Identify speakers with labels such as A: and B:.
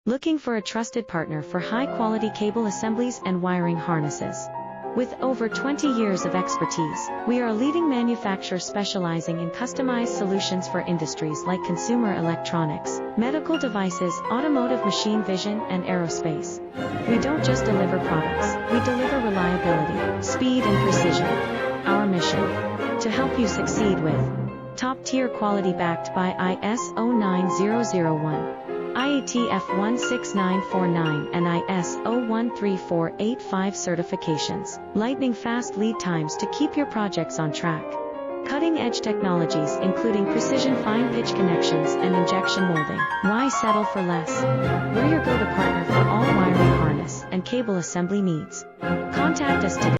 A: Looking for a trusted partner for high-quality cable assemblies and wiring harnesses? With over 20 years of expertise, we are a leading manufacturer specializing in customized solutions for industries like consumer electronics, medical devices, automotive machine vision, and aerospace. We don't just deliver products, we deliver reliability, speed, and precision. Our mission: to help you succeed with top-tier quality backed by ISO 9001. IATF 16949 and ISO 13485 certifications, lightning-fast lead times to keep your projects on track. Cutting-edge technologies including precision fine-pitch connections and injection molding. Why settle for less? We're your go-to partner for all wiring harness and cable assembly needs. Contact us today.